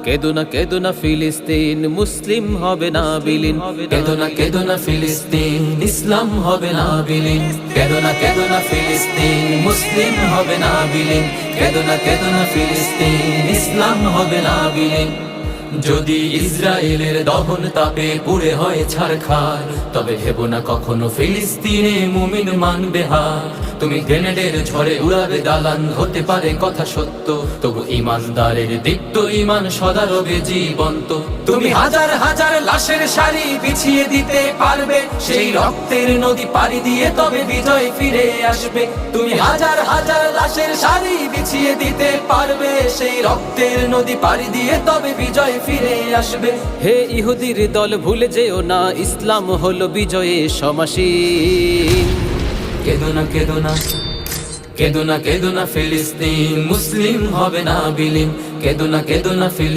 কেদো না ফিলিস্তিন, মুসলিম হবে না বিলীন। কেদো না ফিলিস্তিন, ইসলাম হবে না বিলীন। কেদো না ফিলিস্তিন, মুসলিম হবে না বিলীন। কেদো না ফিলিস্তিন, ইসলাম হবে না বিলীন। যদি ইসরায়েলের দহন তাপে পুড়ে হয় ছারখার, তবে ভেবো না কখনো ফিলিস্তিনে মুমিন মানবে হার। তুমি গ্রেনেডের ঝড়ে উড়াবে দালান, হতে পারে কথা সত্য, তবু ইমানদারের দীপ্ত ইমান সদা রবে জীবন্ত। তুমি হাজার হাজার লাশের সারি বিছিয়ে দিতে পারবে, সেই রক্তের নদী পাড়ি দিয়ে তবে বিজয় ফিরে আসবে। তুমি হাজার হাজার লাশের সারি বিছিয়ে দিতে পারবে, সেই রক্তের নদী পাড়ি দিয়ে তবে বিজয় ফিরে আসবে। হে ইহুদির দল ভুলে যেও না, ইসলাম হলো বিজয়ে সমাসীন। কেদো না ফিলিস্তিন, মুসলিম হবে না বিলীন। কেদো না ফিলিস্তিন।